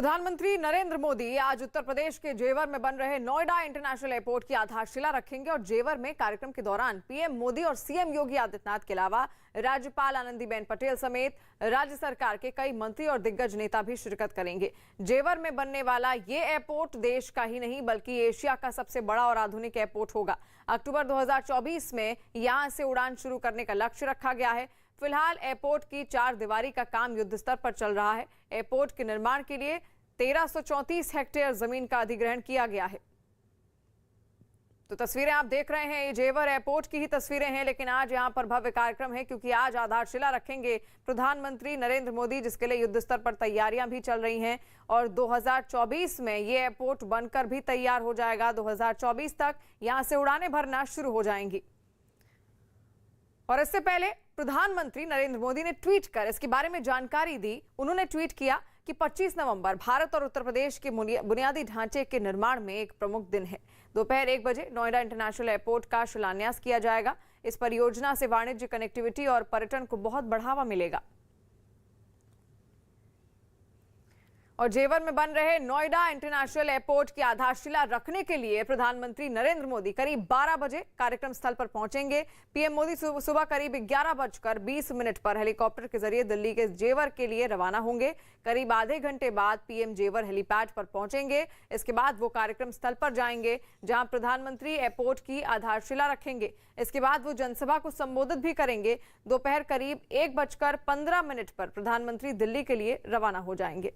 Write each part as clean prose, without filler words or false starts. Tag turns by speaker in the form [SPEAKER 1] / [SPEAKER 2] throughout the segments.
[SPEAKER 1] प्रधानमंत्री नरेंद्र मोदी आज उत्तर प्रदेश के जेवर में बन रहे नोएडा इंटरनेशनल एयरपोर्ट की आधारशिला रखेंगे और जेवर में कार्यक्रम के दौरान पीएम मोदी और सीएम योगी आदित्यनाथ के अलावा राज्यपाल आनंदीबेन पटेल समेत राज्य सरकार के कई मंत्री और दिग्गज नेता भी शिरकत करेंगे। जेवर में बनने वाला ये एयरपोर्ट देश का ही नहीं बल्कि एशिया का सबसे बड़ा और आधुनिक एयरपोर्ट होगा। अक्टूबर 2024 में यहां से उड़ान शुरू करने का लक्ष्य रखा गया है। फिलहाल एयरपोर्ट की 4 दीवारी का काम युद्ध स्तर पर चल रहा है। एयरपोर्ट के निर्माण के लिए 1334 हेक्टेयर जमीन का अधिग्रहण किया गया है। तो तस्वीरें आप देख रहे हैं, ये जेवर एयरपोर्ट की ही तस्वीरें हैं, लेकिन आज यहां पर भव्य कार्यक्रम है क्योंकि आज आधारशिला रखेंगे प्रधानमंत्री नरेंद्र मोदी, जिसके लिए युद्ध स्तर पर तैयारियां भी चल रही हैं और 2024 में ये एयरपोर्ट बनकर भी तैयार हो जाएगा। 2024 तक यहां से उड़ानें भरना शुरू हो जाएंगी। और इससे पहले प्रधानमंत्री नरेंद्र मोदी ने ट्वीट कर इसके बारे में जानकारी दी। उन्होंने ट्वीट किया कि 25 नवंबर भारत और उत्तर प्रदेश के बुनियादी ढांचे के निर्माण में एक प्रमुख दिन है। दोपहर 1 बजे नोएडा इंटरनेशनल एयरपोर्ट का शिलान्यास किया जाएगा। इस परियोजना से वाणिज्य, कनेक्टिविटी और पर्यटन को बहुत बढ़ावा मिलेगा। और जेवर में बन रहे नोएडा इंटरनेशनल एयरपोर्ट की आधारशिला रखने के लिए प्रधानमंत्री नरेंद्र मोदी करीब 12 बजे कार्यक्रम स्थल पर पहुंचेंगे। पीएम मोदी सुबह करीब 11:20 पर हेलीकॉप्टर के जरिए दिल्ली के जेवर के लिए रवाना होंगे। करीब आधे घंटे बाद पीएम जेवर हेलीपैड पर पहुंचेंगे। इसके बाद वो कार्यक्रम स्थल पर जाएंगे जहां प्रधानमंत्री एयरपोर्ट की आधारशिला रखेंगे। इसके बाद वो जनसभा को संबोधित भी करेंगे। दोपहर करीब 1:15 पर प्रधानमंत्री दिल्ली के लिए रवाना हो जाएंगे।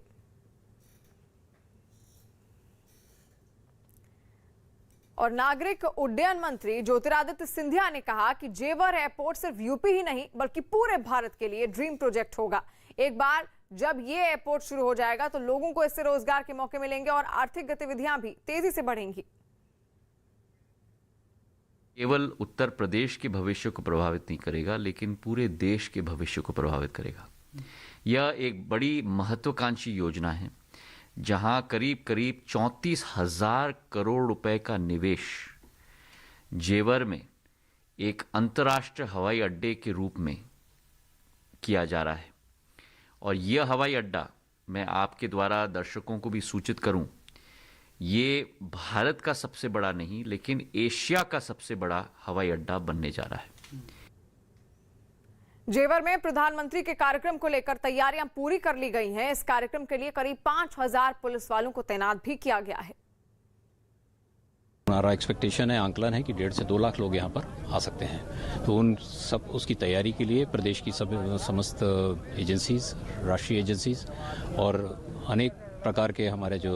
[SPEAKER 1] और नागरिक उड्डयन मंत्री ज्योतिरादित्य सिंधिया ने कहा कि जेवर एयरपोर्ट सिर्फ यूपी ही नहीं बल्कि पूरे भारत के लिए ड्रीम प्रोजेक्ट होगा। एक बार जब ये एयरपोर्ट शुरू हो जाएगा तो लोगों को इससे रोजगार के मौके मिलेंगे और आर्थिक गतिविधियां भी तेजी से बढ़ेंगी।
[SPEAKER 2] केवल उत्तर प्रदेश के भविष्य को प्रभावित नहीं करेगा, लेकिन पूरे देश के भविष्य को प्रभावित करेगा। यह एक बड़ी महत्वाकांक्षी योजना है जहां करीब 34,000 करोड़ रुपए का निवेश जेवर में एक अंतर्राष्ट्रीय हवाई अड्डे के रूप में किया जा रहा है। और यह हवाई अड्डा, मैं आपके द्वारा दर्शकों को भी सूचित करूं, ये भारत का सबसे बड़ा नहीं लेकिन एशिया का सबसे बड़ा हवाई अड्डा बनने जा रहा है।
[SPEAKER 1] जेवर में प्रधानमंत्री के कार्यक्रम को लेकर तैयारियां पूरी कर ली गई हैं। इस कार्यक्रम के लिए करीब 5,000 पुलिस वालों को तैनात भी किया गया है।
[SPEAKER 3] हमारा एक्सपेक्टेशन है, आंकलन है कि 1.5 से 2 लाख लोग यहाँ पर आ सकते हैं। तो उन सब उसकी तैयारी के लिए प्रदेश की समस्त एजेंसीज, राष्ट्रीय एजेंसीज और अनेक प्रकार के हमारे जो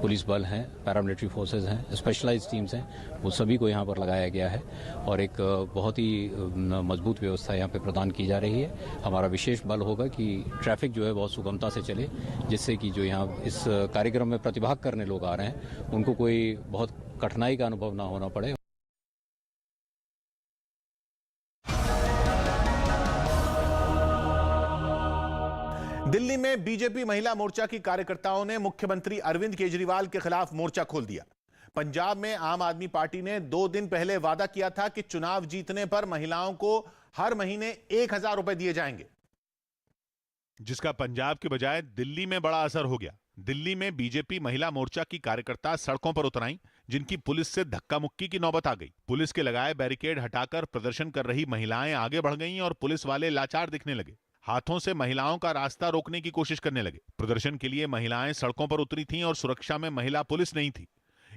[SPEAKER 3] पुलिस बल हैं, पैरामिलिट्री फोर्सेस हैं, स्पेशलाइज्ड टीम्स हैं, वो सभी को यहाँ पर लगाया गया है और एक बहुत ही मजबूत व्यवस्था यहाँ पे प्रदान की जा रही है। हमारा विशेष बल होगा कि ट्रैफिक जो है बहुत सुगमता से चले, जिससे कि जो यहाँ इस कार्यक्रम में प्रतिभाग करने लोग आ रहे हैं उनको कोई बहुत कठिनाई का अनुभव ना होना पड़े।
[SPEAKER 4] दिल्ली में बीजेपी महिला मोर्चा की कार्यकर्ताओं ने मुख्यमंत्री अरविंद केजरीवाल के खिलाफ मोर्चा खोल दिया। पंजाब में आम आदमी पार्टी ने 2 दिन पहले वादा किया था कि चुनाव जीतने पर महिलाओं को हर महीने 1,000 रुपए दिए जाएंगे, जिसका पंजाब के बजाय दिल्ली में बड़ा असर हो गया। दिल्ली में बीजेपी महिला मोर्चा की कार्यकर्ता सड़कों पर उतर आईं, जिनकी पुलिस से धक्का मुक्की की नौबत आ गई। पुलिस के लगाए बैरिकेड हटाकर प्रदर्शन कर रही महिलाएं आगे बढ़ गईं और पुलिस वाले लाचार दिखने लगे। हाथों से महिलाओं का रास्ता रोकने की कोशिश करने लगे। प्रदर्शन के लिए महिलाएं सड़कों पर उतरी थीं और सुरक्षा में महिला पुलिस नहीं थी,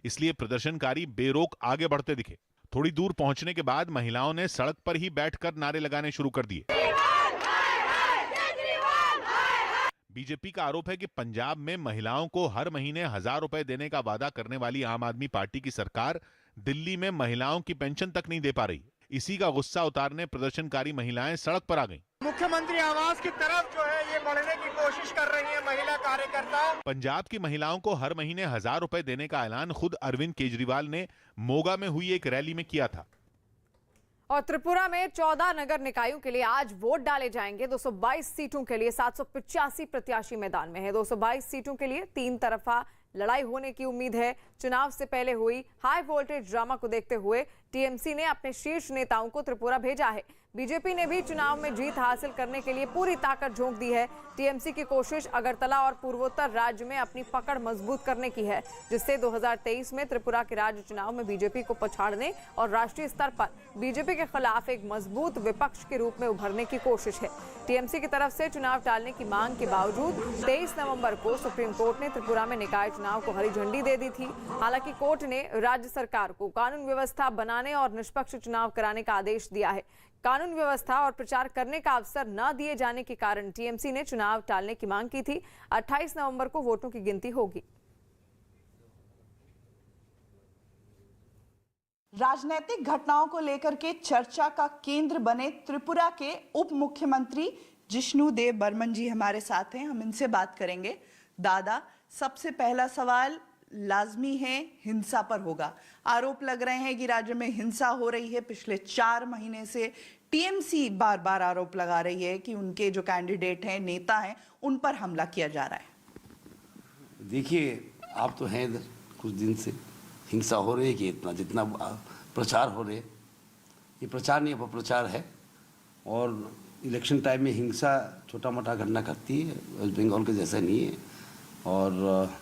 [SPEAKER 4] इसलिए प्रदर्शनकारी बेरोक आगे बढ़ते दिखे। थोड़ी दूर पहुंचने के बाद महिलाओं ने सड़क पर ही बैठकर नारे लगाने शुरू कर दिए। बीजेपी का आरोप है कि पंजाब में महिलाओं को हर महीने 1,000 रुपए देने का वादा करने वाली आम आदमी पार्टी की सरकार दिल्ली में महिलाओं की पेंशन तक नहीं दे पा रही। इसी का गुस्सा उतारने प्रदर्शनकारी महिलाएं सड़क पर आ गईं।
[SPEAKER 5] मुख्यमंत्री आवास की तरफ जो है ये बढ़ने की कोशिश कर रही है महिला कार्यकर्ता।
[SPEAKER 4] पंजाब की महिलाओं को हर महीने 1,000 रुपए देने का ऐलान खुद अरविंद केजरीवाल ने मोगा में हुई एक रैली में किया था।
[SPEAKER 1] और त्रिपुरा में 14 नगर निकायों के लिए आज वोट डाले जाएंगे। 222 सीटों के लिए 785 प्रत्याशी मैदान में है। 222 सीटों के लिए 3 तरफा लड़ाई होने की उम्मीद है। चुनाव से पहले हुई हाई वोल्टेज ड्रामा को देखते हुए टीएमसी ने अपने शीर्ष नेताओं को त्रिपुरा भेजा है। बीजेपी ने भी चुनाव में जीत हासिल करने के लिए पूरी ताकत झोंक दी है। टीएमसी की कोशिश अगरतला और पूर्वोत्तर राज्य में अपनी पकड़ मजबूत करने की है, जिससे 2023 में त्रिपुरा के राज्य चुनाव में बीजेपी को पछाड़ने और राष्ट्रीय स्तर पर बीजेपी के खिलाफ एक मजबूत विपक्ष के रूप में उभरने की कोशिश है। टीएमसी की तरफ से चुनाव टालने की मांग के बावजूद 23 नवंबर को सुप्रीम कोर्ट ने त्रिपुरा में निकाय चुनाव को हरी झंडी दे दी थी। हालांकि कोर्ट ने राज्य सरकार को कानून व्यवस्था बनाने और निष्पक्ष चुनाव कराने का आदेश दिया है। कानून व्यवस्था और प्रचार करने का अवसर न दिए जाने के कारण टीएमसी ने चुनाव टालने की मांग की थी। 28 नवंबर को वोटों की गिनती होगी।
[SPEAKER 6] राजनीतिक घटनाओं को लेकर के चर्चा का केंद्र बने त्रिपुरा के उप मुख्यमंत्री जिष्णु देव बर्मन जी हमारे साथ हैं। हम इनसे बात करेंगे। दादा, सबसे पहला सवाल लाजमी है हिंसा पर होगा। आरोप लग रहे हैं कि राज्य में हिंसा हो रही है। पिछले 4 महीने से टीएमसी बार बार आरोप लगा रही है कि उनके जो कैंडिडेट हैं, नेता हैं, उन पर हमला किया जा रहा है।
[SPEAKER 7] देखिए, आप तो हैं इधर कुछ दिन से, हिंसा हो रही है कि इतना जितना प्रचार हो रहे, ये प्रचार नहीं अपप्रचार है। और इलेक्शन टाइम में हिंसा छोटा मोटा घटना करती है, वेस्ट बंगाल के जैसा नहीं है। और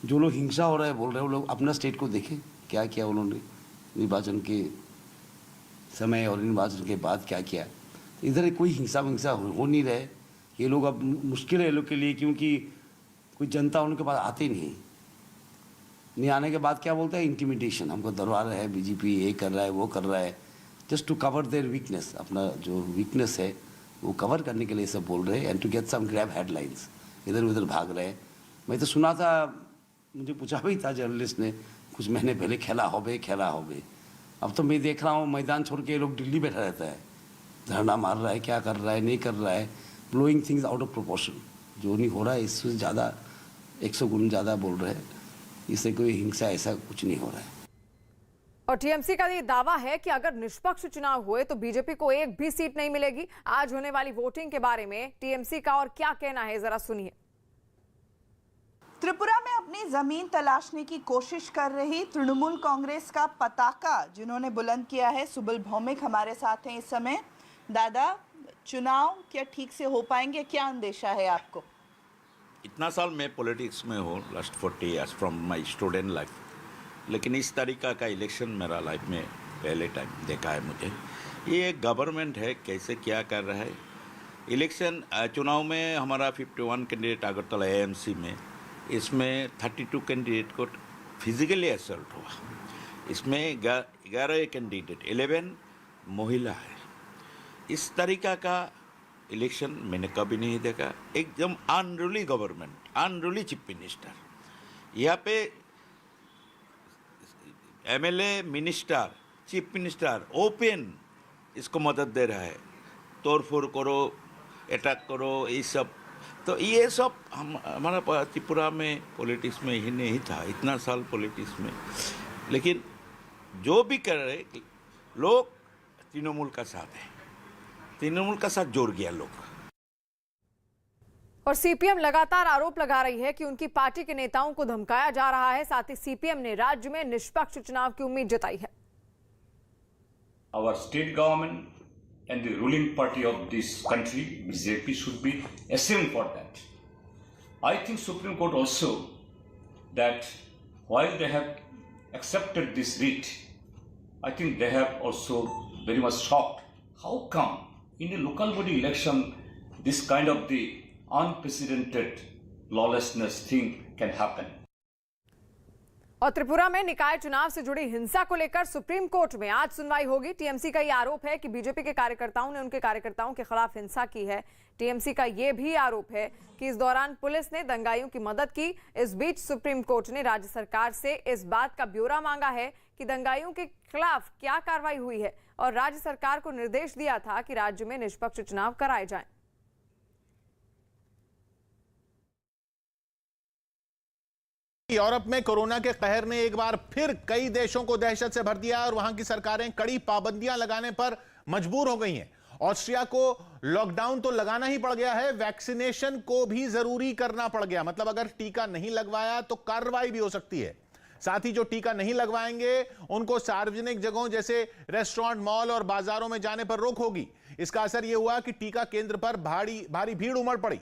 [SPEAKER 7] जो लोग हिंसा हो रहा है बोल रहे हैं, वो लोग अपना स्टेट को देखें, क्या किया उन्होंने निर्वाचन के समय और निर्वाचन के बाद क्या किया। इधर कोई हिंसा हो नहीं रहा है। ये लोग अब मुश्किल है लोग के लिए, क्योंकि कोई जनता उनके पास आते नहीं आने के बाद क्या बोलता है, इंटिमिडेशन, हमको डरवा रहा है, बीजेपी ये कर रहा है, वो कर रहा है, just to cover their weakness. अपना जो वीकनेस है वो कवर करने के लिए सब बोल रहे हैं, and to get some grab headlines, इधर उधर भाग रहे हैं। मैं तो सुना था, मुझे पूछा भी था जर्नलिस्ट ने कुछ महीने पहले, खेला हो बे। अब तो मैं देख रहा हूँ मैदान छोड़ के लोग दिल्ली बैठा रहता है, धरना मार रहा है, क्या कर रहा है, नहीं कर रहा है, blowing things out of proportion. जो नहीं हो रहा है इससे ज़्यादा 100 गुना ज़्यादा बोल रहे हैं। इससे कोई हिंसा ऐसा कुछ नहीं हो रहा है।
[SPEAKER 1] और टीएमसी का ये दावा है कि अगर निष्पक्ष चुनाव हुए तो बीजेपी को एक भी सीट नहीं मिलेगी। आज होने वाली वोटिंग के बारे में टीएमसी का और क्या कहना है, जरा सुनिए।
[SPEAKER 6] त्रिपुरा में अपनी जमीन तलाशने की कोशिश कर रही तृणमूल कांग्रेस का पताका जिन्होंने बुलंद किया है, सुबल भौमिक हमारे साथ हैं इस समय। दादा, चुनाव क्या ठीक से हो पाएंगे, क्या अंदेशा है आपको?
[SPEAKER 8] इतना साल मैं पॉलिटिक्स में हूँ, last 40 years from my student life, लेकिन इस तरीका का इलेक्शन मेरा लाइफ में पहले टाइम देखा है मुझे। ये एक गवर्नमेंट है, कैसे क्या कर रहा है। इलेक्शन चुनाव में हमारा 51 कैंडिडेट अगरतला एएमसी में, इसमें 32 कैंडिडेट को फिजिकली असल्ट हुआ। इसमें 11 कैंडिडेट, 11 महिला है। इस तरीका का इलेक्शन मैंने कभी नहीं देखा। एकदम unruly government, unruly chief minister. यहाँ पे MLA, minister, chief minister open इसको मदद दे रहा है, तोड़फोड़ करो, अटैक करो, ये सब। तो ये सब हमारा त्रिपुरा में पॉलिटिक्स में ही नहीं था, इतना साल पॉलिटिक्स में। लेकिन जो भी कर रहे लोग तृणमूल का साथ है, तृणमूल का साथ जोड़ गया लोग।
[SPEAKER 1] और सीपीएम लगातार आरोप लगा रही है कि उनकी पार्टी के नेताओं को धमकाया जा रहा है। साथ ही सीपीएम ने राज्य में निष्पक्ष चुनाव की उम्मीद जताई है।
[SPEAKER 9] Our state government and the ruling party of this country, BJP, should be ashamed for that. I think Supreme Court also, that while they have accepted this writ, I think they have also very much shocked. How come in a local body election this kind of the unprecedented lawlessness thing can happen?
[SPEAKER 1] और त्रिपुरा में निकाय चुनाव से जुड़ी हिंसा को लेकर supreme court में आज सुनवाई होगी। टीएमसी का यह आरोप है कि बीजेपी के कार्यकर्ताओं ने उनके कार्यकर्ताओं के खिलाफ हिंसा की है। टीएमसी का यह भी आरोप है कि इस दौरान पुलिस ने दंगाइयों की मदद की। इस बीच सुप्रीम कोर्ट ने राज्य सरकार से इस बात का ब्यौरा मांगा है कि दंगाइयों के खिलाफ क्या कार्रवाई हुई है, और राज्य सरकार को निर्देश दिया था कि राज्य में निष्पक्ष चुनाव कराए जाएं।
[SPEAKER 4] यूरोप में कोरोना के कहर ने एक बार फिर कई देशों को दहशत से भर दिया और वहां की सरकारें कड़ी पाबंदियां लगाने पर मजबूर हो गई हैं। ऑस्ट्रिया को लॉकडाउन तो लगाना ही पड़ गया है, वैक्सीनेशन को भी जरूरी करना पड़ गया। मतलब अगर टीका नहीं लगवाया तो कार्रवाई भी हो सकती है। साथ ही जो टीका नहीं लगवाएंगे उनको सार्वजनिक जगहों जैसे रेस्टोरेंट, मॉल और बाजारों में जाने पर रोक होगी। इसका असर यह हुआ कि टीका केंद्र पर भारी भीड़ उमड़ पड़ी।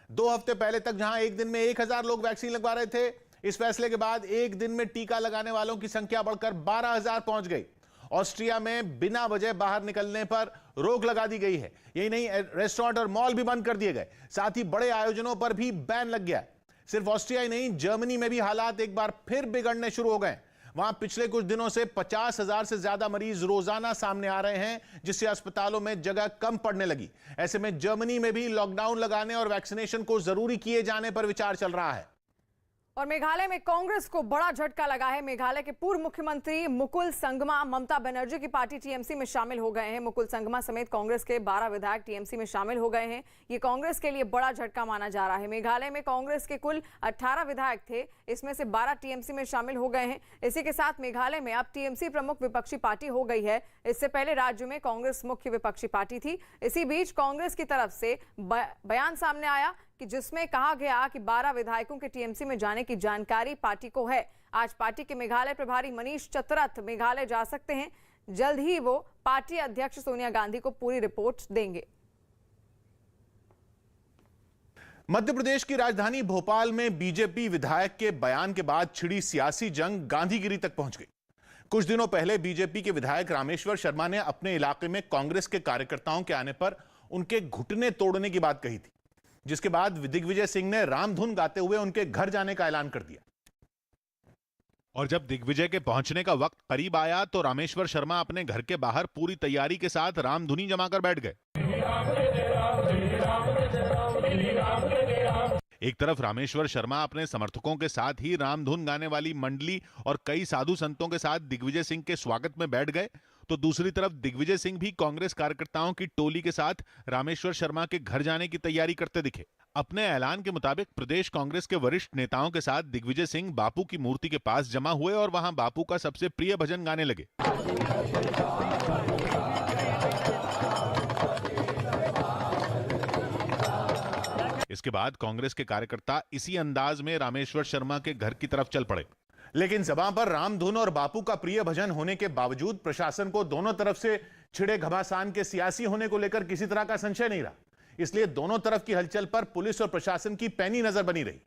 [SPEAKER 4] 2 हफ्ते पहले तक जहां एक दिन में 1000 लोग वैक्सीन लगवा रहे थे, इस फैसले के बाद एक दिन में टीका लगाने वालों की संख्या बढ़कर 12000 पहुंच गई। ऑस्ट्रिया में बिना वजह बाहर निकलने पर रोक लगा दी गई है। यही नहीं, रेस्टोरेंट और मॉल भी बंद कर दिए गए। साथ ही बड़े आयोजनों पर भी बैन लग गया। सिर्फ ऑस्ट्रिया ही नहीं, जर्मनी में भी हालात एक बार फिर बिगड़ने शुरू हो गए। वहां पिछले कुछ दिनों से 50,000 से ज्यादा मरीज रोजाना सामने आ रहे हैं, जिससे अस्पतालों में जगह कम पड़ने लगी। ऐसे में जर्मनी में भी लॉकडाउन लगाने और वैक्सीनेशन को जरूरी किए जाने पर विचार चल रहा है।
[SPEAKER 1] और मेघालय में कांग्रेस को बड़ा झटका लगा है। मेघालय के पूर्व मुख्यमंत्री मुकुल संगमा ममता बनर्जी की पार्टी टीएमसी में शामिल हो गए हैं। मुकुल संगमा समेत कांग्रेस के 12 विधायक टीएमसी में शामिल हो गए हैं। ये कांग्रेस के लिए बड़ा झटका माना जा रहा है। मेघालय में कांग्रेस के कुल 18 विधायक थे, इसमें से 12 टीएमसी में शामिल हो गए हैं। इसी के साथ मेघालय में अब टीएमसी प्रमुख विपक्षी पार्टी हो गई है। इससे पहले राज्य में कांग्रेस मुख्य विपक्षी पार्टी थी। इसी बीच कांग्रेस की तरफ से बयान सामने आया कि जिसमें कहा गया कि 12 विधायकों के टीएमसी में जाने की जानकारी पार्टी को है। आज पार्टी के मेघालय प्रभारी मनीष चतरथ मेघालय जा सकते हैं। जल्द ही वो पार्टी अध्यक्ष सोनिया गांधी को पूरी रिपोर्ट देंगे।
[SPEAKER 4] मध्य प्रदेश की राजधानी भोपाल में बीजेपी विधायक के बयान के बाद छिड़ी सियासी जंग गांधीगिरी तक पहुंच गई। कुछ दिनों पहले बीजेपी के विधायक रामेश्वर शर्मा ने अपने इलाके में कांग्रेस के कार्यकर्ताओं के आने पर उनके घुटने तोड़ने की बात कही थी, जिसके बाद दिग्विजय सिंह ने रामधुन गाते हुए उनके घर जाने का ऐलान कर दिया। और जब दिग्विजय के पहुंचने का वक्त करीब आया तो रामेश्वर शर्मा अपने घर के बाहर पूरी तैयारी के साथ रामधुनी जमाकर बैठ गए। एक तरफ रामेश्वर शर्मा अपने समर्थकों के साथ ही रामधुन गाने वाली मंडली और कई साधु संतों के साथ दिग्विजय सिंह के स्वागत में बैठ गए, तो दूसरी तरफ दिग्विजय सिंह भी कांग्रेस कार्यकर्ताओं की टोली के साथ रामेश्वर शर्मा के घर जाने की तैयारी करते दिखे। अपने ऐलान के मुताबिक प्रदेश कांग्रेस के वरिष्ठ नेताओं के साथ दिग्विजय सिंह बापू की मूर्ति के पास जमा हुए और वहां बापू का सबसे प्रिय भजन गाने लगे। इसके बाद कांग्रेस के कार्यकर्ता इसी अंदाज में रामेश्वर शर्मा के घर की तरफ चल पड़े। लेकिन ज़बां पर रामधुन और बापू का प्रिय भजन होने के बावजूद प्रशासन को दोनों तरफ से छिड़े घमासान के सियासी होने को लेकर किसी तरह का संशय नहीं रहा। इसलिए दोनों तरफ की हलचल पर पुलिस और प्रशासन की पैनी नजर बनी रही।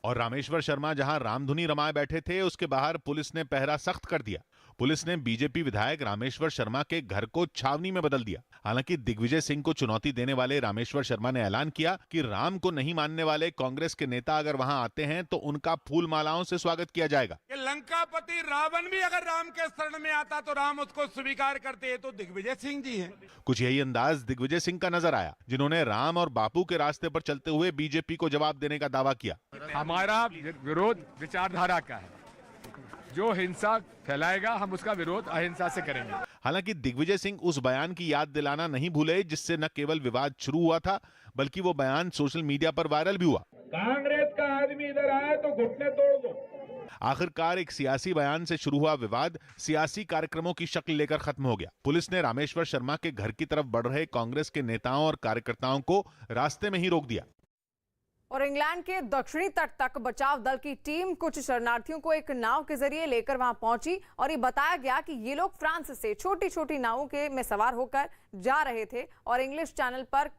[SPEAKER 4] और रामेश्वर शर्मा जहां रामधुनी रमाए बैठे थे, उसके बाहर पुलिस ने पहरा सख्त कर दिया। पुलिस ने बीजेपी विधायक रामेश्वर शर्मा के घर को छावनी में बदल दिया। हालांकि दिग्विजय सिंह को चुनौती देने वाले रामेश्वर शर्मा ने ऐलान किया कि राम को नहीं मानने वाले कांग्रेस के नेता अगर वहां आते हैं तो उनका फूल मालाओं से स्वागत किया जाएगा।
[SPEAKER 5] कि लंकापति रावण भी अगर राम के शरण में आता तो राम उसको स्वीकार करते हैं, तो दिग्विजय सिंह जी हैं।
[SPEAKER 4] कुछ यही अंदाज दिग्विजय सिंह का नजर आया, जिन्होंने राम और बापू के रास्ते पर चलते हुए बीजेपी को जवाब देने का दावा किया।
[SPEAKER 10] हमारा विरोध विचारधारा का है, जो हिंसा फैलाएगा हम उसका विरोध अहिंसा से करेंगे।
[SPEAKER 4] हालांकि दिग्विजय सिंह उस बयान की याद दिलाना नहीं भूले जिससे न केवल विवाद शुरू हुआ था, बल्कि वो बयान सोशल मीडिया पर वायरल भी हुआ।
[SPEAKER 5] कांग्रेस का आदमी इधर आए तो घुटने तोड़ दो।
[SPEAKER 4] आखिरकार एक सियासी बयान से शुरू हुआ विवाद सियासी कार्यक्रमों की शक्ल लेकर खत्म हो गया। पुलिस ने रामेश्वर शर्मा के घर की तरफ बढ़ रहे कांग्रेस के नेताओं और कार्यकर्ताओं को रास्ते में ही रोक दिया।
[SPEAKER 1] और इंग्लैंड के दक्षिणी तट तक बचाव दल की टीम कुछ शरणार्थियों को एक नाव के जरिए लेकर वहां पहुंची और ये बताया गया कि ये लोग फ्रांस से छोटी छोटी नावों के में सवार होकर जा रहे थे और इंग्लिश चैनल पर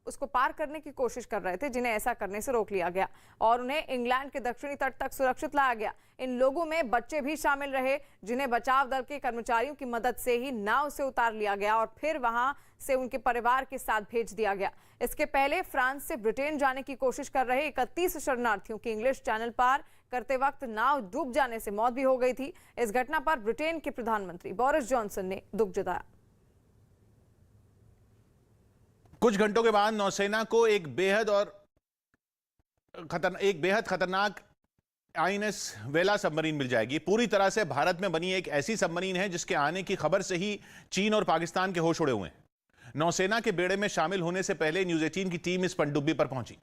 [SPEAKER 1] उसको पार करने की कोशिश कर रहे थे, जिन्हें ऐसा करने से रोक लिया गया और उन्हें इंग्लैंड के दक्षिणी तट तक सुरक्षित लाया गया। इन लोगों में बच्चे भी शामिल रहे, जिन्हें बचाव दल के कर्मचारियों की मदद से ही नाव से उतार लिया गया और फिर वहां से उनके परिवार के साथ भेज दिया गया। इसके पहले फ्रांस से ब्रिटेन जाने की कोशिश कर रहे 31 शरणार्थियों की इंग्लिश चैनल पार करते वक्त नाव डूब जाने से मौत भी हो गई थी। इस घटना पर ब्रिटेन के प्रधानमंत्री बोरिस जॉनसन ने दुख जताया।
[SPEAKER 4] कुछ घंटों के बाद नौसेना को एक बेहद खतरनाक INS वेला सबमरीन मिल जाएगी। पूरी तरह से भारत में बनी एक ऐसी सबमरीन है जिसके आने की खबर से ही चीन और पाकिस्तान के होश उड़े हुए हैं। नौसेना के बेड़े में शामिल होने से पहले न्यूज 18 की टीम इस पनडुब्बी पर पहुंची,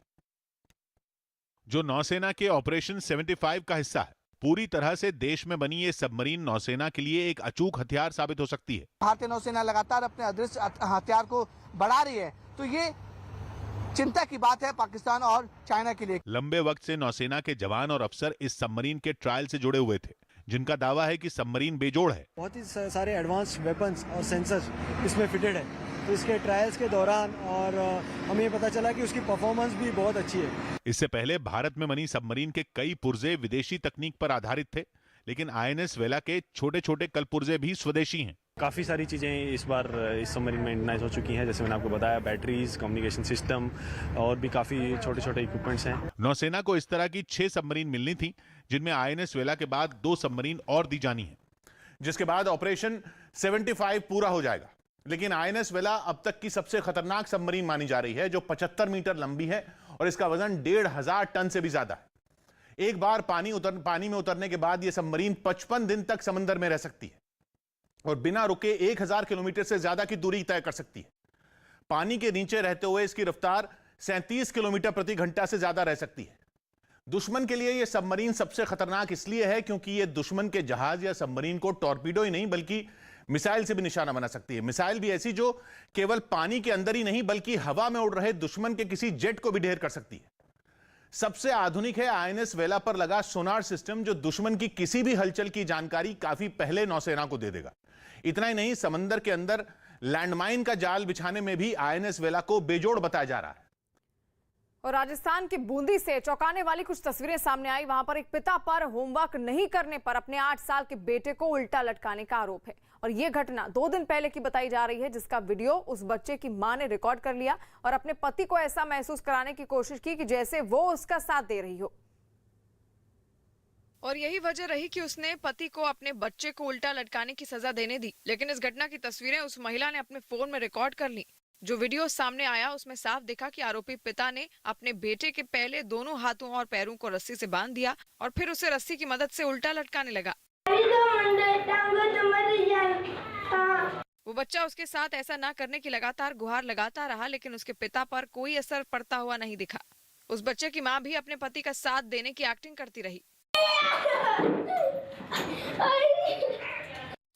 [SPEAKER 4] जो नौसेना के ऑपरेशन 75 का हिस्सा है। पूरी तरह से देश में बनी ये सबमरीन नौसेना के लिए एक अचूक हथियार साबित हो सकती है।
[SPEAKER 11] भारतीय नौसेना लगातार अपने अदृश्य हथियार को बढ़ा रही है, तो ये चिंता की बात है पाकिस्तान और चाइना के लिए।
[SPEAKER 4] लंबे वक्त से नौसेना के जवान और अफसर इस सबमरीन के ट्रायल से जुड़े हुए थे, जिनका दावा है कि सबमरीन बेजोड़ है।
[SPEAKER 12] बहुत ही सारे एडवांस वेपन्स और सेंसर्स इसमें फिटेड है, तो इसके ट्रायल्स के दौरान और हमें ये पता चला कि उसकी परफॉर्मेंस भी बहुत अच्छी है।
[SPEAKER 4] इससे पहले भारत में बनी सबमरीन के कई पुर्जे विदेशी तकनीक पर आधारित थे, लेकिन INS वेला के छोटे छोटे कल पुर्जे भी स्वदेशी हैं।
[SPEAKER 12] काफ़ी सारी चीज़ें इस बार इस सबमरीन में इंटरनाइज हो चुकी हैं, जैसे मैंने आपको बताया, बैटरीज, कम्युनिकेशन सिस्टम और भी काफ़ी छोटे छोटे इक्विपमेंट्स हैं।
[SPEAKER 4] नौसेना को इस तरह की 6 सबमरीन मिलनी थी, जिनमें INS वेला के बाद 2 सबमरीन और दी जानी है, जिसके बाद ऑपरेशन 75 पूरा हो जाएगा। लेकिन INS वेला अब तक की सबसे खतरनाक सबमरीन मानी जा रही है, जो 75 मीटर लंबी है और इसका वजन 1500 टन से भी ज्यादा है। एक बार पानी में उतरने के बाद यह सबमरीन 55 दिन तक समंदर में रह सकती है और बिना रुके 1000 किलोमीटर से ज्यादा की दूरी तय कर सकती है। पानी के नीचे रहते हुए इसकी रफ्तार 37 किलोमीटर प्रति घंटा से ज्यादा रह सकती है। दुश्मन के लिए यह सबमरीन सबसे खतरनाक इसलिए है क्योंकि यह दुश्मन के जहाज या सबमरीन को टॉर्पीडो ही नहीं बल्कि मिसाइल से भी निशाना बना सकती है। मिसाइल भी ऐसी जो केवल पानी के अंदर ही नहीं बल्कि हवा में उड़ रहे दुश्मन के किसी जेट को भी ढेर कर सकती है। सबसे आधुनिक है INS वेला पर लगा सोनार सिस्टम, जो दुश्मन की किसी भी हलचल की जानकारी काफी पहले नौसेना को दे देगा। इतना ही नहीं, समंदर के अंदर लैंडमाइन का जाल बिछाने में भी INS वेला को बेजोड़ बताया जा रहा है।
[SPEAKER 1] और राजस्थान की बूंदी से चौंकाने वाली कुछ तस्वीरें सामने आई। वहां पर एक पिता पर होमवर्क नहीं करने पर अपने 8 साल के बेटे को उल्टा लटकाने का आरोप है और यह घटना 2 दिन पहले की बताई जा रही है, जिसका वीडियो उस बच्चे की मां ने रिकॉर्ड कर लिया और अपने पति को ऐसा महसूस कराने की कोशिश की कि जैसे वो उसका साथ दे रही हो। और यही वजह रही कि उसने पति को अपने बच्चे को उल्टा लटकाने की सजा देने दी। लेकिन इस घटना की तस्वीरें उस महिला ने अपने फोन में रिकॉर्ड कर ली। जो वीडियो सामने आया उसमें साफ दिखा कि आरोपी पिता ने अपने बेटे के पहले दोनों हाथों और पैरों को रस्सी से बांध दिया और फिर उसे रस्सी की मदद से उल्टा लटकाने लगा। वो बच्चा उसके साथ ऐसा ना करने की लगातार गुहार लगाता रहा, लेकिन उसके पिता पर कोई असर पड़ता हुआ नहीं दिखा। उस बच्चे की मां भी अपने पति का साथ देने की एक्टिंग करती रही।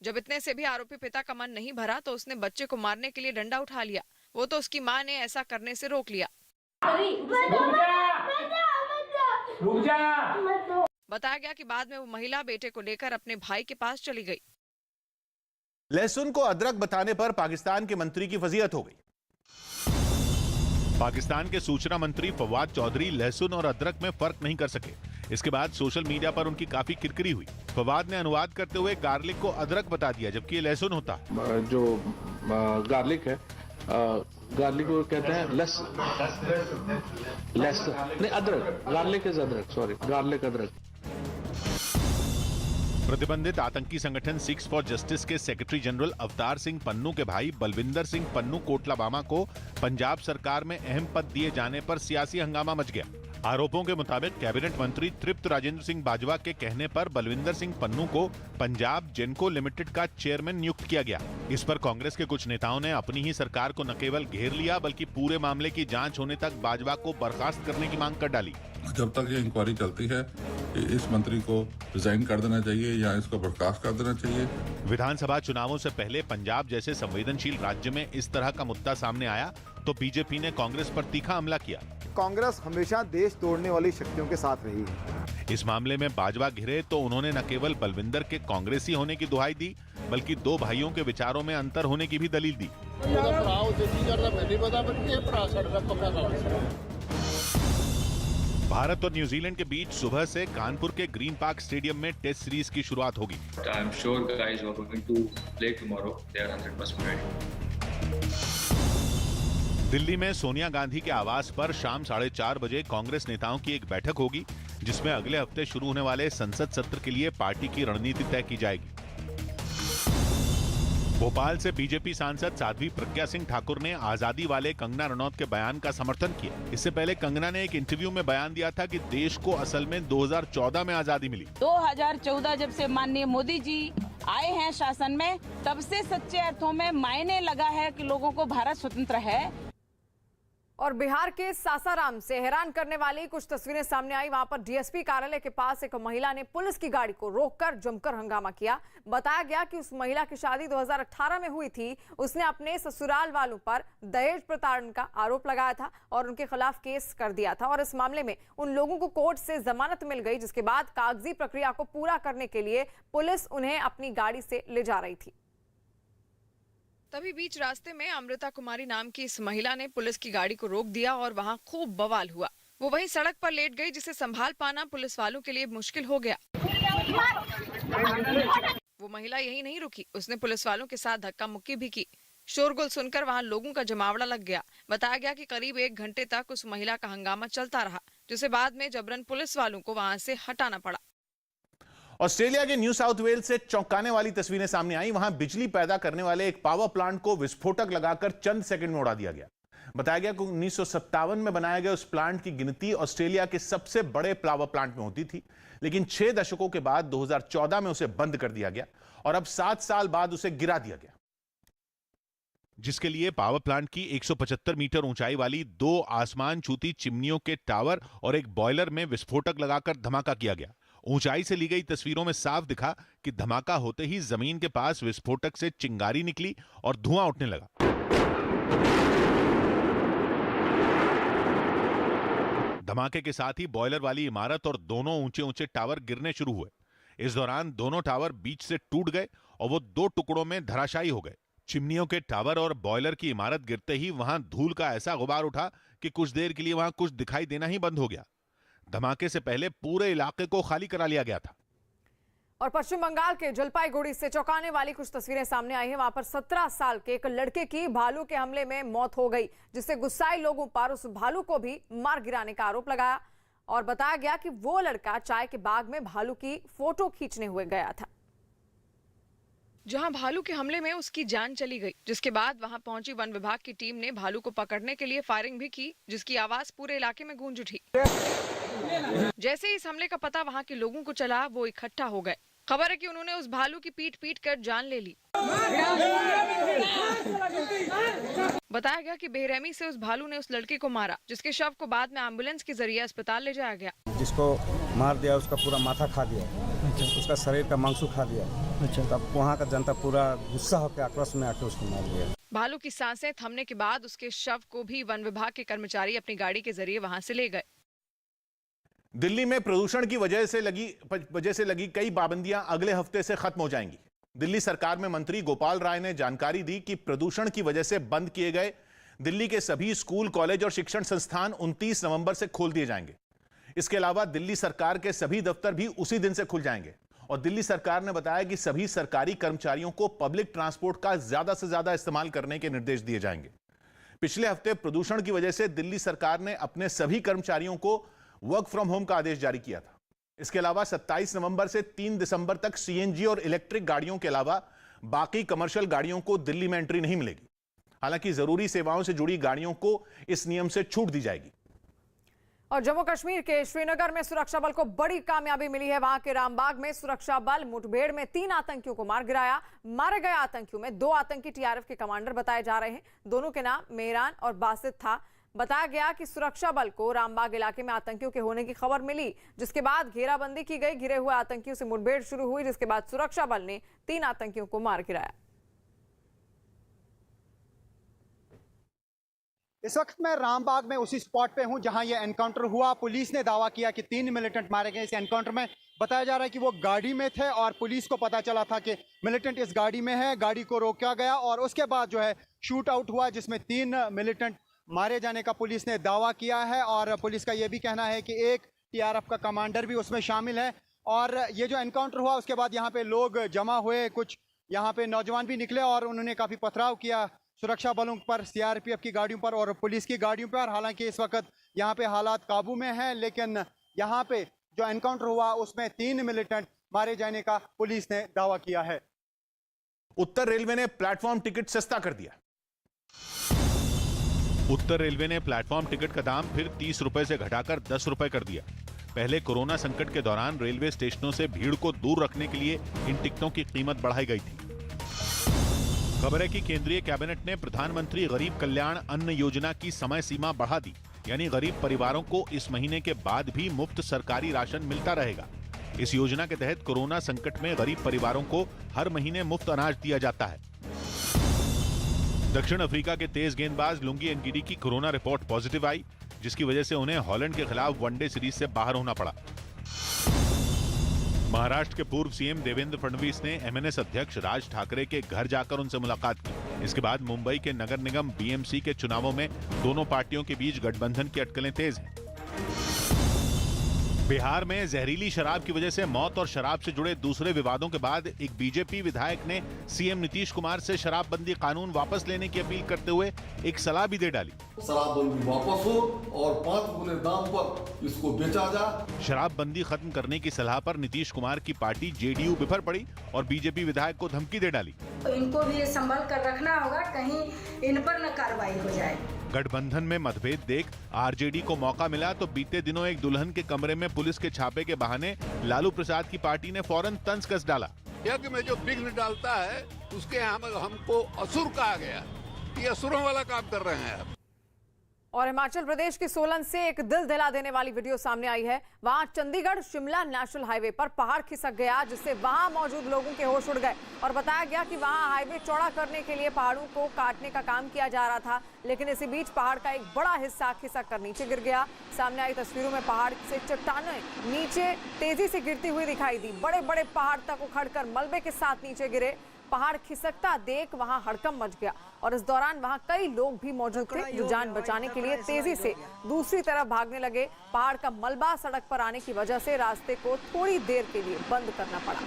[SPEAKER 1] जब इतने से भी आरोपी पिता का मन नहीं भरा तो उसने बच्चे को मारने के लिए डंडा उठा लिया। वो तो उसकी मां ने ऐसा करने से रोक लिया। बताया गया कि बाद में वो महिला बेटे को लेकर अपने भाई के पास चली गई।
[SPEAKER 4] लहसुन को अदरक बताने पर पाकिस्तान के मंत्री की फजीहत हो गई। पाकिस्तान के सूचना मंत्री फवाद चौधरी लहसुन और अदरक में फर्क नहीं कर सके। इसके बाद सोशल मीडिया पर उनकी काफी किरकिरी हुई। फवाद ने अनुवाद करते हुए गार्लिक को अदरक बता दिया, जबकि ये लहसुन होता है।
[SPEAKER 13] जो गार्लिक है, गार्लिक को कहते हैं नहीं अदरक, गार्लिक इज अदरक, सॉरी गार्लिक अदरक।
[SPEAKER 4] प्रतिबंधित आतंकी संगठन सिक्स फॉर जस्टिस के सेक्रेटरी जनरल अवतार सिंह पन्नू के भाई बलविंदर सिंह पन्नू कोटलाबामा को पंजाब सरकार में अहम पद दिए जाने पर सियासी हंगामा मच गया। आरोपों के मुताबिक कैबिनेट मंत्री तृप्त राजेंद्र सिंह बाजवा के कहने पर बलविंदर सिंह पन्नू को पंजाब जेनको लिमिटेड का चेयरमैन नियुक्त किया गया। इस पर कांग्रेस के कुछ नेताओं ने अपनी ही सरकार को न केवल घेर लिया बल्कि पूरे मामले की जांच होने तक बाजवा को बर्खास्त करने की मांग कर डाली।
[SPEAKER 14] जब तक ये इंक्वायरी चलती है, इस मंत्री को रिजाइन कर देना चाहिए या इसको बर्खास्त कर देना चाहिए।
[SPEAKER 4] विधानसभा चुनावों से पहले पंजाब जैसे संवेदनशील राज्य में इस तरह का मुद्दा सामने आया तो बीजेपी ने कांग्रेस पर तीखा हमला किया।
[SPEAKER 15] कांग्रेस हमेशा देश तोड़ने वाली शक्तियों के साथ रही है।
[SPEAKER 4] इस मामले में बाजवा घिरे तो उन्होंने न केवल बलविंदर के कांग्रेसी होने की दुहाई दी बल्कि दो भाइयों के विचारों में अंतर होने की भी दलील दी। भारत और न्यूजीलैंड के बीच सुबह से कानपुर के ग्रीन पार्क स्टेडियम में टेस्ट सीरीज की शुरुआत होगी। दिल्ली में सोनिया गांधी के आवास पर शाम 4:30 बजे कांग्रेस नेताओं की एक बैठक होगी, जिसमें अगले हफ्ते शुरू होने वाले संसद सत्र के लिए पार्टी की रणनीति तय की जाएगी। भोपाल से बीजेपी सांसद साध्वी प्रज्ञा सिंह ठाकुर ने आजादी वाले कंगना रनौत के बयान का समर्थन किया। इससे पहले कंगना ने एक इंटरव्यू में बयान दिया था कि देश को असल में 2014 में आजादी मिली।
[SPEAKER 16] 2014 जब से माननीय मोदी जी आए हैं शासन में, तब से सच्चे अर्थों में मायने लगा है कि लोगों को भारत स्वतंत्र है।
[SPEAKER 1] और बिहार के सासाराम से हैरान करने वाली कुछ तस्वीरें सामने आई। वहां पर डीएसपी कार्यालय के पास एक महिला ने पुलिस की गाड़ी को रोककर जमकर हंगामा किया। बताया गया कि उस महिला की शादी 2018 में हुई थी। उसने अपने ससुराल वालों पर दहेज प्रताड़ना का आरोप लगाया था और उनके खिलाफ केस कर दिया था और इस मामले में उन लोगों को कोर्ट से जमानत मिल गई, जिसके बाद कागजी प्रक्रिया को पूरा करने के लिए पुलिस उन्हें अपनी गाड़ी से ले जा रही थी। तभी बीच रास्ते में अमृता कुमारी नाम की इस महिला ने पुलिस की गाड़ी को रोक दिया और वहां खूब बवाल हुआ। वो वहीं सड़क पर लेट गई, जिसे संभाल पाना पुलिस वालों के लिए मुश्किल हो गया। वो महिला यही नहीं रुकी, उसने पुलिस वालों के साथ धक्का मुक्की भी की। शोरगुल सुनकर वहां लोगों का जमावड़ा लग गया। बताया गया कि करीब 1 घंटे तक उस महिला का हंगामा चलता रहा, जिसे बाद में जबरन पुलिस वालों को वहां से हटाना पड़ा।
[SPEAKER 4] ऑस्ट्रेलिया के न्यू साउथ वेल्स से चौंकाने वाली तस्वीरें सामने आई। वहां बिजली पैदा करने वाले एक पावर प्लांट को विस्फोटक लगाकर चंद सेकंड में उड़ा दिया गया। बताया गया कि 1957 में बनाया गया उस प्लांट की गिनती ऑस्ट्रेलिया के सबसे बड़े पावर प्लांट में होती थी, लेकिन 6 दशकों के बाद 2014 में उसे बंद कर दिया गया और अब 7 साल बाद उसे गिरा दिया गया, जिसके लिए पावर प्लांट की 175 मीटर ऊंचाई वाली 2 आसमान छूती चिमनियों के टावर और एक बॉयलर में विस्फोटक लगाकर धमाका किया गया। ऊंचाई से ली गई तस्वीरों में साफ दिखा कि धमाका होते ही जमीन के पास विस्फोटक से चिंगारी निकली और धुआं उठने लगा। धमाके के साथ ही बॉयलर वाली इमारत और दोनों ऊंचे ऊंचे टावर गिरने शुरू हुए। इस दौरान दोनों टावर बीच से टूट गए और वो 2 टुकड़ों में धराशायी हो गए। चिमनियों के टावर और बॉयलर की इमारत गिरते ही वहां धूल का ऐसा गुबार उठा कि कुछ देर के लिए वहां कुछ दिखाई देना ही बंद हो गया। धमाके से पहले पूरे इलाके को खाली करा लिया गया था।
[SPEAKER 1] और पश्चिम बंगाल के जलपाईगुड़ी से चौंकाने वाली कुछ तस्वीरें सामने आई हैं। वहां पर 17 साल के एक लड़के की भालू के हमले में मौत हो गई, जिससे गुस्साए लोगों पर उस भालू को भी मार गिराने का आरोप लगाया और बताया गया कि वो लड़का चाय के बाग में भालू की फोटो खींचने हुए गया था, जहां भालू के हमले में उसकी जान चली गई। जिसके बाद वहां पहुंची वन विभाग की टीम ने भालू को पकड़ने के लिए फायरिंग भी की, जिसकी आवाज पूरे इलाके में गूंज उठी। जैसे ही इस हमले का पता वहां के लोगों को चला, वो इकट्ठा हो गए। खबर है कि उन्होंने उस भालू की पीट कर जान ले ली। बताया गया कि बेरहमी से उस भालू ने उस लड़के को मारा, जिसके शव को बाद में एम्बुलेंस के जरिए अस्पताल ले जाया गया।
[SPEAKER 17] जिसको मार दिया उसका पूरा माथा खा दिया, उसका शरीर का मांसू खा दिया। तब वहाँ का जनता पूरा गुस्सा होकर आक्रोश में आके उसको मार दिया।
[SPEAKER 1] भालू की सांसें थमने के बाद उसके शव को भी वन विभाग के कर्मचारी अपनी गाड़ी के जरिए वहां से ले गए।
[SPEAKER 4] दिल्ली में प्रदूषण की वजह से लगी कई पाबंदियां अगले हफ्ते से खत्म हो जाएंगी। दिल्ली सरकार में मंत्री गोपाल राय ने जानकारी दी कि प्रदूषण की वजह से बंद किए गए दिल्ली के सभी स्कूल, कॉलेज और शिक्षण संस्थान 29 नवंबर से खोल दिए जाएंगे। इसके अलावा दिल्ली सरकार के सभी दफ्तर भी उसी दिन से खुल जाएंगे और दिल्ली सरकार ने बताया कि सभी सरकारी कर्मचारियों को पब्लिक ट्रांसपोर्ट का ज्यादा से ज्यादा इस्तेमाल करने के निर्देश दिए जाएंगे। पिछले हफ्ते प्रदूषण की वजह से दिल्ली सरकार ने अपने सभी कर्मचारियों को वर्क फ्रॉम होम का आदेश जारी किया था। इसके अलावा 27 नवंबर से 3 दिसंबर तक सीएनजी और इलेक्ट्रिक गाड़ियों के अलावा बाकी कमर्शियल गाड़ियों को दिल्ली में एंट्री नहीं मिलेगी। हालांकि जरूरी सेवाओं से जुड़ी गाड़ियों को इस नियम से छूट दी जाएगी।
[SPEAKER 1] और जम्मू कश्मीर के श्रीनगर में सुरक्षा बल को बड़ी कामयाबी मिली है। वहां के रामबाग में सुरक्षा बल मुठभेड़ में 3 आतंकियों को मार गिराया। मारे गए आतंकियों में 2 आतंकी टीआरएफ के कमांडर बताए जा रहे हैं। दोनों के नाम मेहरान और बासित था। बताया गया कि सुरक्षा बल को रामबाग इलाके में आतंकियों के होने की खबर मिली, जिसके बाद घेराबंदी की गई। घिरे हुए आतंकियों से मुठभेड़ शुरू हुई, जिसके बाद सुरक्षा बल ने 3 आतंकियों को मार गिराया।
[SPEAKER 11] इस वक्त मैं रामबाग में उसी स्पॉट पे हूं जहां ये एनकाउंटर हुआ। पुलिस ने दावा किया कि 3 मिलिटेंट मारे गए इस एनकाउंटर में। बताया जा रहा है कि वो गाड़ी में थे और पुलिस को पता चला था कि मिलिटेंट इस गाड़ी में है। गाड़ी को रोका गया और उसके बाद जो है शूट आउट हुआ, जिसमें 3 मिलिटेंट मारे जाने का पुलिस ने दावा किया है। और पुलिस का ये भी कहना है कि एक टीआरएफ का कमांडर भी उसमें शामिल है। और ये जो एनकाउंटर हुआ उसके बाद यहाँ पे लोग जमा हुए, कुछ यहाँ पे नौजवान भी निकले और उन्होंने काफ़ी पथराव किया सुरक्षा बलों पर, सीआरपीएफ की गाड़ियों पर और पुलिस की गाड़ियों पर। हालांकि इस वक्त यहाँ पे हालात काबू में हैं, लेकिन यहाँ पे जो एनकाउंटर हुआ उसमें 3 मिलिटेंट मारे जाने का पुलिस ने दावा किया है।
[SPEAKER 4] उत्तर रेलवे ने प्लेटफॉर्म टिकट सस्ता कर दिया। उत्तर रेलवे ने प्लेटफॉर्म टिकट का दाम फिर 30 रुपए से घटाकर 10 रुपए कर दिया। पहले कोरोना संकट के दौरान रेलवे स्टेशनों से भीड़ को दूर रखने के लिए इन टिकटों की कीमत बढ़ाई गई थी। खबर है कि केंद्रीय कैबिनेट ने प्रधानमंत्री गरीब कल्याण अन्न योजना की समय सीमा बढ़ा दी, यानी गरीब परिवारों को इस महीने के बाद भी मुफ्त सरकारी राशन मिलता रहेगा। इस योजना के तहत कोरोना संकट में गरीब परिवारों को हर महीने मुफ्त अनाज दिया जाता है। दक्षिण अफ्रीका के तेज गेंदबाज लुंगी एनगिडी की कोरोना रिपोर्ट पॉजिटिव आई, जिसकी वजह से उन्हें हॉलैंड के खिलाफ वनडे सीरीज से बाहर होना पड़ा। महाराष्ट्र के पूर्व सीएम देवेंद्र फडणवीस ने एमएनएस अध्यक्ष राज ठाकरे के घर जाकर उनसे मुलाकात की। इसके बाद मुंबई के नगर निगम बीएमसी के चुनावों में दोनों पार्टियों के बीच गठबंधन की अटकलें तेज हैं। बिहार में जहरीली शराब की वजह से मौत और शराब से जुड़े दूसरे विवादों के बाद एक बीजेपी विधायक ने सीएम नीतीश कुमार से शराबबंदी कानून वापस लेने की अपील करते हुए एक सलाह भी दे डाली।
[SPEAKER 18] शराबबंदी वापस हो और 5 गुने दाम पर इसको बेचा जाए।
[SPEAKER 4] शराबबंदी खत्म करने की सलाह पर नीतीश कुमार की पार्टी जेडीयू बिफर पड़ी और बीजेपी विधायक को धमकी दे डाली।
[SPEAKER 19] तो इनको भी संभल कर रखना होगा, कहीं इन पर न कार्रवाई हो जाए।
[SPEAKER 4] गठबंधन में मतभेद देख आरजेडी को मौका मिला तो बीते दिनों एक दुल्हन के कमरे में पुलिस के छापे के बहाने लालू प्रसाद की पार्टी ने फौरन तंज कस डाला।
[SPEAKER 18] यज्ञ में जो विघ्न डालता है उसके हमको असुर कहा गया। ये असुरों वाला काम कर रहे हैं आप।
[SPEAKER 1] और हिमाचल प्रदेश के सोलन से एक दिल दिला देने वाली वीडियो सामने आई है। वहां चंडीगढ़ शिमला नेशनल हाईवे पर पहाड़ खिसक गया, जिससे वहां मौजूद लोगों के होश उड़ गए और बताया गया कि वहां हाईवे चौड़ा करने के लिए पहाड़ों को काटने का काम किया जा रहा था, लेकिन इसी बीच पहाड़ का एक बड़ा हिस्सा खिसक कर नीचे गिर गया। सामने आई तस्वीरों में पहाड़ से चट्टानें नीचे तेजी से गिरती हुई दिखाई दी। बड़े बड़े पहाड़ तक उखड़कर मलबे के साथ नीचे गिरे। पहाड़ खिसकता देख वहां हड़कंप मच गया और इस दौरान वहां कई लोग भी मौजूद थे जो जान बचाने के लिए तेजी से दूसरी तरफ भागने लगे। पहाड़ का मलबा सड़क पर आने की वजह से रास्ते को थोड़ी देर के लिए बंद करना पड़ा।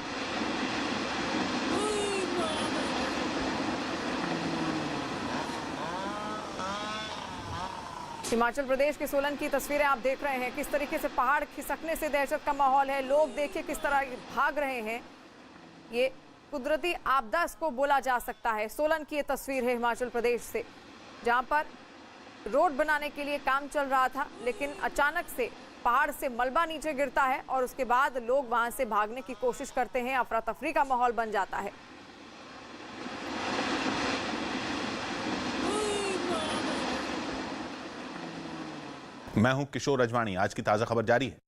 [SPEAKER 1] हिमाचल प्रदेश के सोलन की तस्वीरें आप देख रहे हैं। किस तरीके से पहाड़ खिसकने से दहशत का माहौल है। लोग देखिए किस तरह भाग रहे हैं। ये कुदरती आपदा इसको बोला जा सकता है। सोलन की ये तस्वीर है हिमाचल प्रदेश से, जहां पर रोड बनाने के लिए काम चल रहा था, लेकिन अचानक से पहाड़ से मलबा नीचे गिरता है और उसके बाद लोग वहां से भागने की कोशिश करते हैं। अफरा तफरी का माहौल बन जाता है।
[SPEAKER 4] मैं हूं किशोर अजवाणी। आज की ताजा खबर जारी है।